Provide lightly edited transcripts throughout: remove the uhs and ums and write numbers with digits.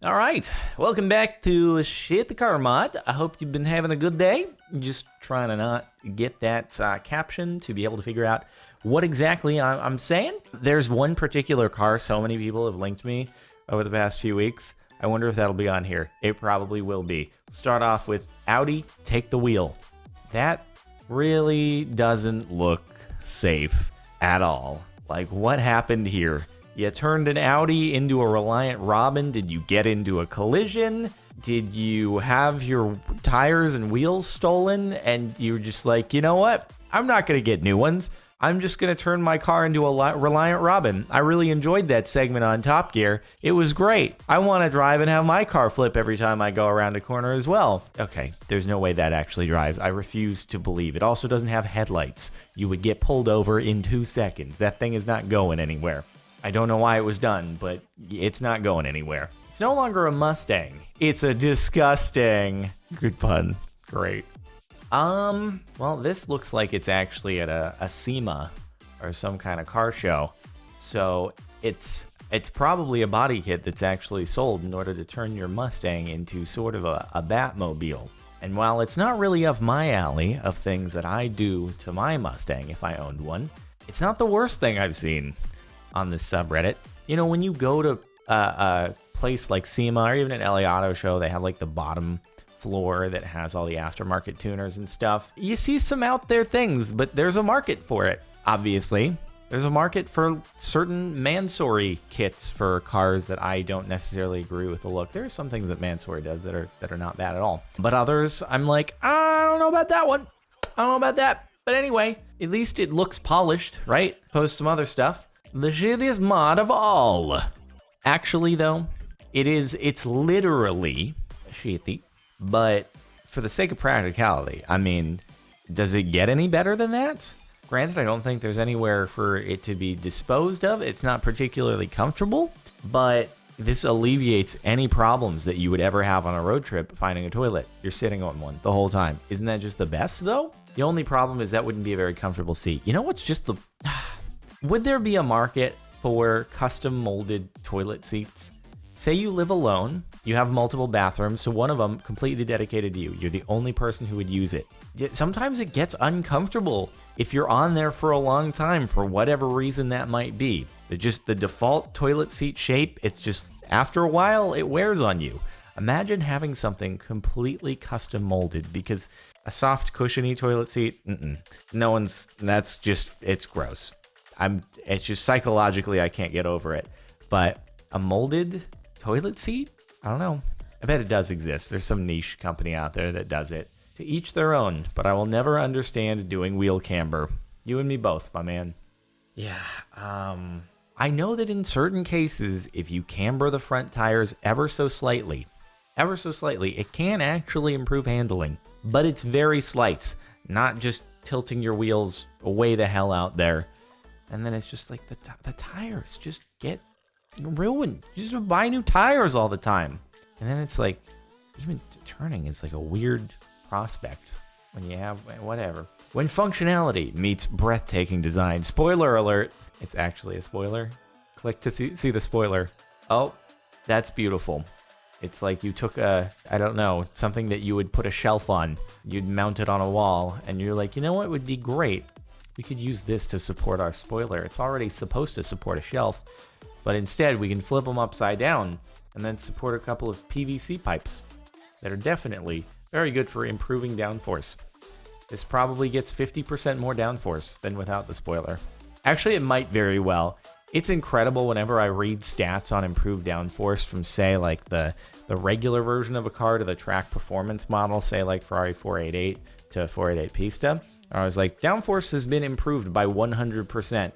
All right, welcome back to Shit the Car Mod. I hope you've been having a good day. Just trying to not get that caption to be able to figure out what exactly I'm saying. There's one particular car so many people have linked me over the past few weeks. I wonder if that'll be on here. It probably will be. Start off with Audi, take the wheel. That really doesn't look safe at all. Like, what happened here? You turned an Audi into a Reliant Robin. Did you get into a collision? Did you have your tires and wheels stolen? And you were just like, you know what? I'm not going to get new ones. I'm just going to turn my car into a Reliant Robin. I really enjoyed that segment on Top Gear. It was great. I want to drive and have my car flip every time I go around a corner as well. Okay, there's no way that actually drives. I refuse to believe. It also doesn't have headlights. You would get pulled over in 2 seconds. That thing is not going anywhere. I don't know why it was done, but it's not going anywhere. It's no longer a Mustang. It's a disgusting... Good pun. Great. Well, this looks like it's actually at a SEMA or some kind of car show. So it's probably a body kit that's actually sold in order to turn your Mustang into sort of a Batmobile. And while it's not really up my alley of things that I do to my Mustang if I owned one, it's not the worst thing I've seen on this subreddit. You know, when you go to a place like SEMA or even an LA Auto Show, they have like the bottom floor that has all the aftermarket tuners and stuff. You see some out there things, but there's a market for it, obviously. There's a market for certain Mansory kits for cars that I don't necessarily agree with the look. There are some things that Mansory does that are not bad at all. But others, I'm like, I don't know about that one. I don't know about that. But anyway, at least it looks polished, right? Post some other stuff. The shittiest mod of all. Actually, though, it's literally shitty. But for the sake of practicality, I mean, does it get any better than that? Granted, I don't think there's anywhere for it to be disposed of. It's not particularly comfortable, but this alleviates any problems that you would ever have on a road trip finding a toilet. You're sitting on one the whole time. Isn't that just the best, though? The only problem is that wouldn't be a very comfortable seat. You know what's just the... Would there be a market for custom molded toilet seats? Say you live alone, you have multiple bathrooms, so one of them completely dedicated to you. You're the only person who would use it. Sometimes it gets uncomfortable if you're on there for a long time, for whatever reason that might be. Just the default toilet seat shape, it's just, after a while, it wears on you. Imagine having something completely custom molded, because a soft, cushiony toilet seat, that's just, it's gross. It's just psychologically, I can't get over it. But a molded toilet seat? I don't know. I bet it does exist. There's some niche company out there that does it. To each their own, but I will never understand doing wheel camber. You and me both, my man. Yeah, I know that in certain cases, if you camber the front tires ever so slightly, it can actually improve handling. But it's very slight, not just tilting your wheels way the hell out there. And then it's just like the tires just get ruined. You just buy new tires all the time. And then it's like, even turning is like a weird prospect when you have whatever. When functionality meets breathtaking design. Spoiler alert. It's actually a spoiler. Click to see the spoiler. Oh, that's beautiful. It's like you took something that you would put a shelf on. You'd mount it on a wall. And you're like, you know what would be great? We could use this to support our spoiler. It's already supposed to support a shelf. But instead, we can flip them upside down and then support a couple of PVC pipes that are definitely very good for improving downforce. This probably gets 50% more downforce than without the spoiler. Actually, it might very well. It's incredible whenever I read stats on improved downforce from, say, like the regular version of a car to the track performance model, say like Ferrari 488 to 488 Pista. I was like, downforce has been improved by 100%.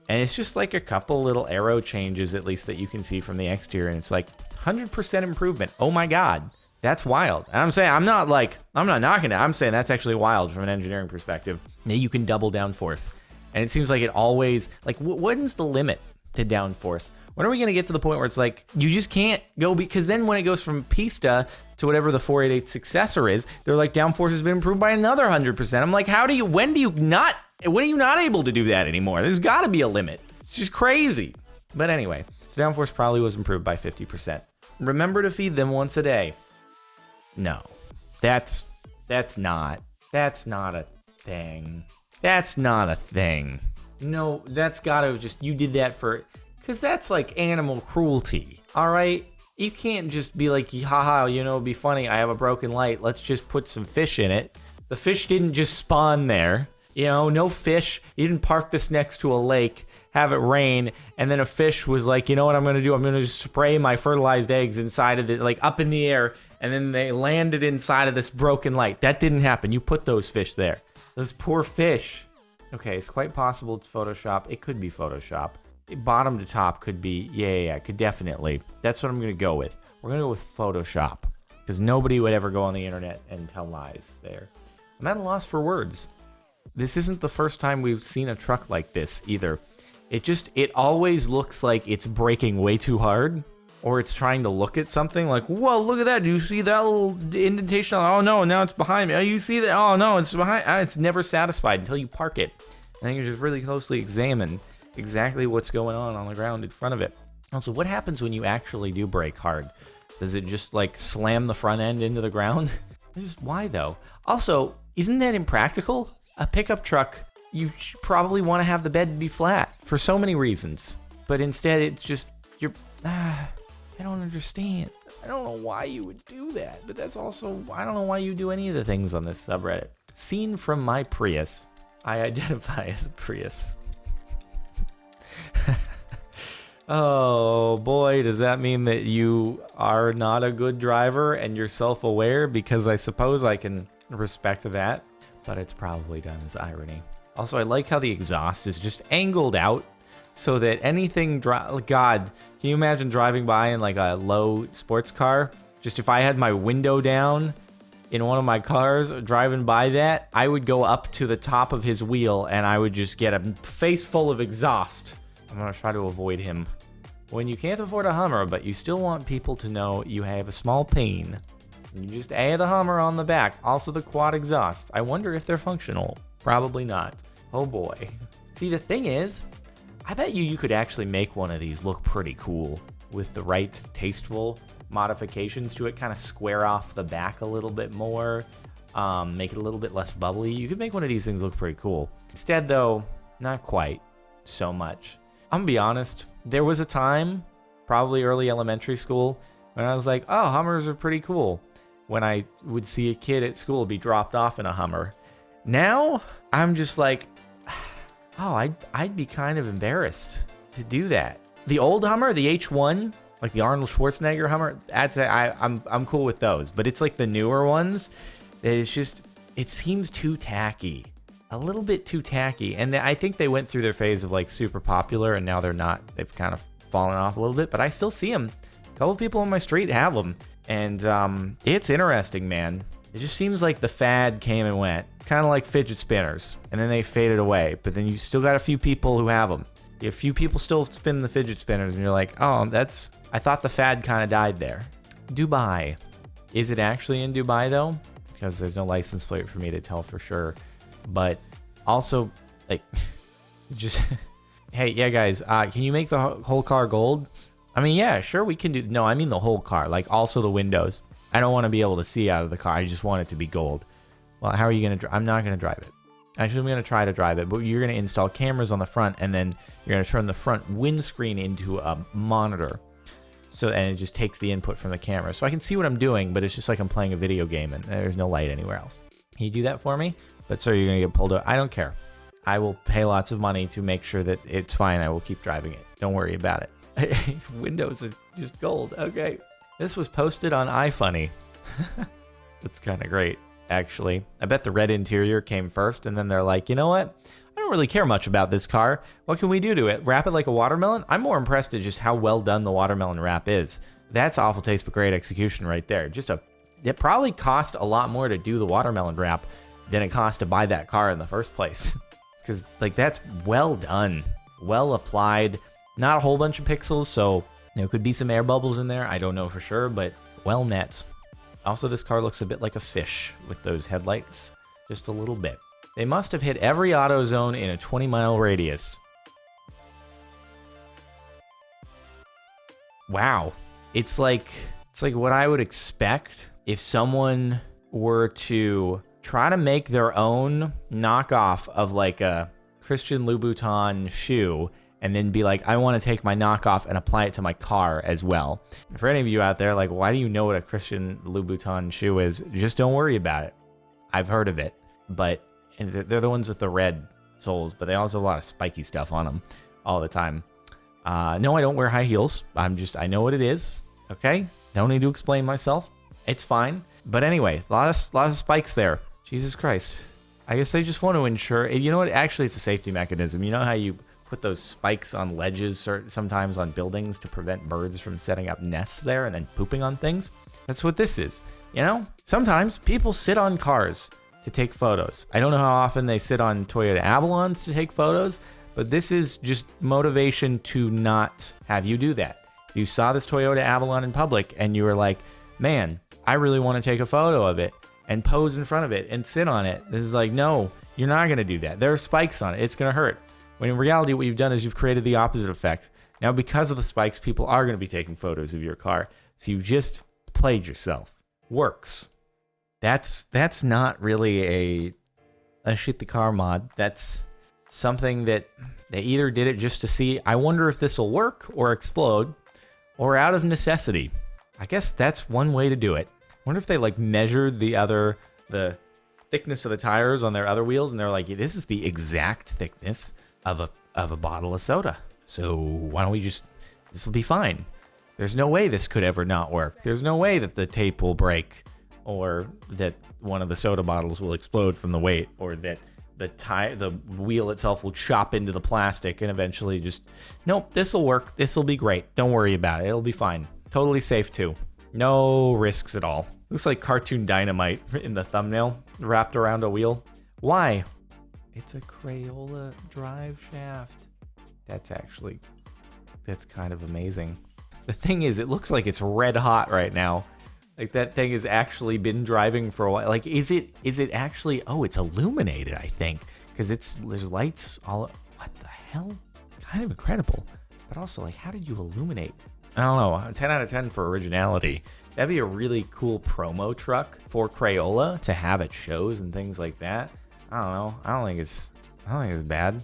And it's just like a couple little arrow changes, at least that you can see from the exterior. And it's like 100% improvement. Oh my God, that's wild. And I'm saying, I'm not knocking it. I'm saying that's actually wild from an engineering perspective. That you can double downforce. And it seems like it always, like, when's the limit to downforce? When are we going to get to the point where it's like, you just can't go, because then when it goes from Pista to whatever the 488 successor is, they're like, downforce has been improved by another 100%. I'm like, when are you not able to do that anymore? There's got to be a limit. It's just crazy. But anyway, so downforce probably was improved by 50%. Remember to feed them once a day. No, that's not a thing. That's not a thing. No, that's gotta just, you did that for, because that's like animal cruelty, all right? You can't just be like, haha, you know, it'd be funny, I have a broken light, let's just put some fish in it. The fish didn't just spawn there. You know, no fish. You didn't park this next to a lake, have it rain, and then a fish was like, you know what I'm going to do? I'm going to just spray my fertilized eggs inside of it, like up in the air, and then they landed inside of this broken light. That didn't happen. You put those fish there. Those poor fish. Okay, it's quite possible it's Photoshop. It could be Photoshop. Bottom to top could be, yeah, could definitely. That's what I'm going to go with. We're going to go with Photoshop, because nobody would ever go on the internet and tell lies there. I'm at a loss for words. This isn't the first time we've seen a truck like this either. It always looks like it's braking way too hard, or it's trying to look at something like, whoa, look at that. Do you see that little indentation? Oh no, now it's behind me. Oh, you see that? Oh no, it's behind. It's never satisfied until you park it. And then you just really closely examine exactly what's going on the ground in front of it. Also, what happens when you actually do brake hard? Does it just like slam the front end into the ground? Just why though? Also, isn't that impractical? A pickup truck, you probably want to have the bed be flat for so many reasons. But instead, it's just, I don't understand. I don't know why you would do that. But that's also, I don't know why you do any of the things on this subreddit. Seen from my Prius. I identify as a Prius. Oh boy, does that mean that you are not a good driver and you're self-aware? Because I suppose I can respect that. But it's probably done as irony. Also, I like how the exhaust is just angled out so that anything, God, can you imagine driving by in like a low sports car? Just if I had my window down in one of my cars driving by that, I would go up to the top of his wheel and I would just get a face full of exhaust. I'm gonna try to avoid him. When you can't afford a Hummer, but you still want people to know you have a small pain, you just add the Hummer on the back. Also the quad exhaust. I wonder if they're functional. Probably not. Oh boy. See, the thing is, I bet you could actually make one of these look pretty cool with the right tasteful modifications to it. Kind of square off the back a little bit more. Make it a little bit less bubbly. You could make one of these things look pretty cool. Instead though, not quite so much. I'm gonna be honest. There was a time, probably early elementary school, when I was like, oh, Hummers are pretty cool. When I would see a kid at school be dropped off in a Hummer. Now, I'm just like, oh, I'd be kind of embarrassed to do that. The old Hummer, the H1, like the Arnold Schwarzenegger Hummer, I'm cool with those. But it's like the newer ones, it's just, it seems too tacky. A little bit too tacky. And I think they went through their phase of like super popular and now they're not. They've kind of fallen off a little bit, but I still see them. A couple of people on my street have them. And it's interesting, man. It just seems like the fad came and went. Kind of like fidget spinners. And then they faded away. But then you still got a few people who have them. A few people still spin the fidget spinners. And you're like, oh, I thought the fad kind of died there. Dubai. Is it actually in Dubai, though? Because there's no license plate for me to tell for sure. But also, like, just... Hey, yeah, guys, can you make the whole car gold? I mean, yeah, sure, we can do... No, I mean the whole car, like also the windows. I don't want to be able to see out of the car. I just want it to be gold. Well, how are you going to... I'm not going to drive it. Actually, I'm going to try to drive it, but you're going to install cameras on the front, and then you're going to turn the front windscreen into a monitor. And it just takes the input from the camera. So I can see what I'm doing, but it's just like I'm playing a video game, and there's no light anywhere else. Can you do that for me? But sir, you're going to get pulled over. I don't care. I will pay lots of money to make sure that it's fine. I will keep driving it. Don't worry about it. Windows are just gold. Okay. This was posted on iFunny. That's kind of great, actually. I bet the red interior came first, and then they're like, you know what? I don't really care much about this car. What can we do to it? Wrap it like a watermelon? I'm more impressed at just how well done the watermelon wrap is. That's awful taste, but great execution right there. It probably cost a lot more to do the watermelon wrap than it cost to buy that car in the first place. Because, like, that's well done. Well applied. Not a whole bunch of pixels, so there could be some air bubbles in there. I don't know for sure, but well met. Also, this car looks a bit like a fish with those headlights. Just a little bit. They must have hit every auto zone in a 20-mile radius. Wow. it's like what I would expect if someone were to try to make their own knockoff of like a Christian Louboutin shoe and then be like, I want to take my knockoff and apply it to my car as well. For any of you out there, like, why do you know what a Christian Louboutin shoe is? Just don't worry about it. I've heard of it, but they're the ones with the red soles, but they also have a lot of spiky stuff on them all the time. No, I don't wear high heels. I know what it is. Okay? Don't need to explain myself. It's fine. But anyway, a lot of spikes there. Jesus Christ. I guess they just want to ensure, you know what? Actually, it's a safety mechanism. You know how you put those spikes on ledges or sometimes on buildings to prevent birds from setting up nests there and then pooping on things? That's what this is. You know? Sometimes people sit on cars to take photos. I don't know how often they sit on Toyota Avalons to take photos, but this is just motivation to not have you do that. You saw this Toyota Avalon in public and you were like, man, I really want to take a photo of it and pose in front of it and sit on it. This is like, no, you're not going to do that. There are spikes on it. It's going to hurt. When in reality, what you've done is you've created the opposite effect. Now, because of the spikes, people are going to be taking photos of your car. So you just played yourself. Works. That's not really a shit the car mod. That's something that they either did it just to see, I wonder if this will work or explode, or out of necessity. I guess that's one way to do it. I wonder if they like measured the thickness of the tires on their other wheels, and they're like, yeah, this is the exact thickness of a bottle of soda. So why don't we this will be fine. There's no way this could ever not work. There's no way that the tape will break, or that one of the soda bottles will explode from the weight, or that the wheel itself will chop into the plastic and eventually just, nope, this will work. This will be great. Don't worry about it. It'll be fine. Totally safe too. No risks at all. Looks like cartoon dynamite in the thumbnail wrapped around a wheel. Why? It's a Crayola drive shaft. That's kind of amazing. The thing is, it looks like it's red hot right now. Like that thing has actually been driving for a while. Like, is it actually, oh, it's illuminated, I think. Because there's lights all, what the hell? It's kind of incredible. But also, like, how did you illuminate? I don't know, 10 out of 10 for originality. That'd be a really cool promo truck for Crayola to have at shows and things like that. I don't know. I don't think it's bad.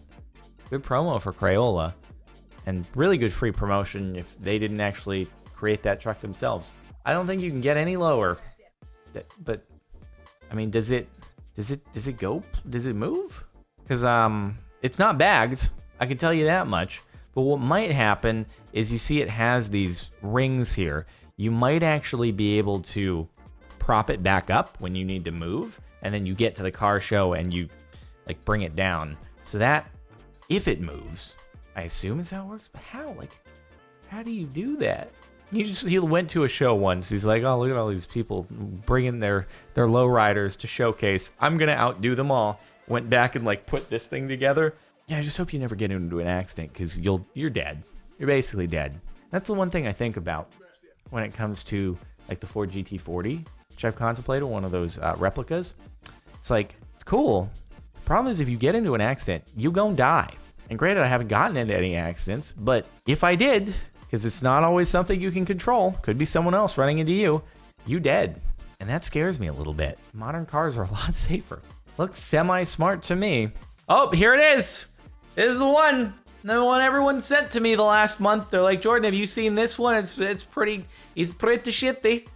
Good promo for Crayola. And really good free promotion if they didn't actually create that truck themselves. I don't think you can get any lower. But I mean, does it go? Does it move? Because it's not bagged. I can tell you that much. But what might happen is you see it has these rings here. You might actually be able to prop it back up when you need to move, and then you get to the car show and you like bring it down. So that if it moves, I assume is how it works. But how? Like, how do you do that? He went to a show once. He's like, oh, look at all these people bringing their lowriders to showcase. I'm going to outdo them all. Went back and like put this thing together. Yeah, I just hope you never get into an accident because you're dead. You're basically dead. That's the one thing I think about when it comes to like the Ford GT40, which I've contemplated, one of those replicas. It's like, it's cool. The problem is if you get into an accident, you gon' die. And granted, I haven't gotten into any accidents, but if I did, because it's not always something you can control, could be someone else running into you, you dead. And that scares me a little bit. Modern cars are a lot safer. Looks semi-smart to me. Oh, here it is. This is the one everyone sent to me the last month. They're like, Jordan, have you seen this one? It's pretty shitty.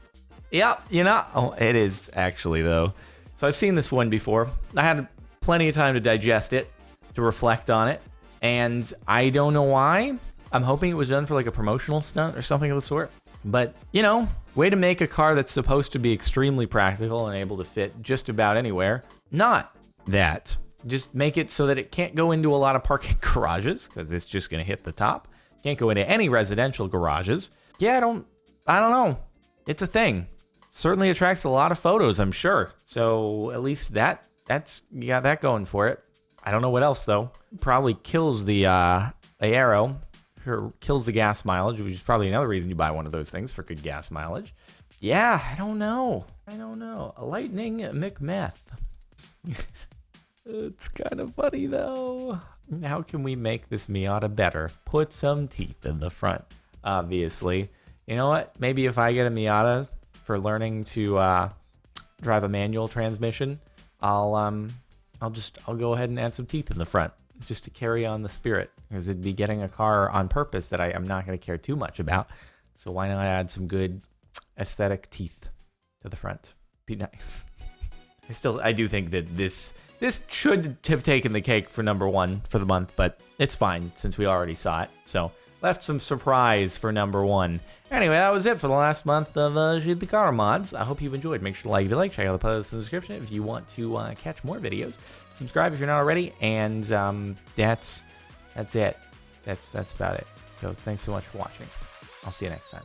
Yeah, you know. Oh, it is actually though. So I've seen this one before. I had plenty of time to digest it, to reflect on it, and I don't know why. I'm hoping it was done for like a promotional stunt or something of the sort. But, you know, way to make a car that's supposed to be extremely practical and able to fit just about anywhere. Not that. Just make it so that it can't go into a lot of parking garages because it's just going to hit the top. Can't go into any residential garages. Yeah, I don't know. It's a thing. Certainly attracts a lot of photos, I'm sure. So at least that's you got that going for it. I don't know what else though. Probably kills the aero. Sure, kills the gas mileage, which is probably another reason you buy one of those things for good gas mileage. Yeah, I don't know. A Lightning McMeth. It's kind of funny though. How can we make this Miata better? Put some teeth in the front, obviously. You know what? Maybe if I get a Miata for learning to drive a manual transmission, I'll go ahead and add some teeth in the front just to carry on the spirit, because it'd be getting a car on purpose that I'm not going to care too much about. So why not add some good aesthetic teeth to the front? Be nice. I do think that this should have taken the cake for number 1 for the month, but it's fine since we already saw it. So left some surprise for number 1. Anyway, that was it for the last month of Shoot the Car Mods. I hope you've enjoyed. Make sure to like if you like. Check out the playlist in the description if you want to catch more videos. Subscribe if you're not already. And that's it. That's about it. So thanks so much for watching. I'll see you next time.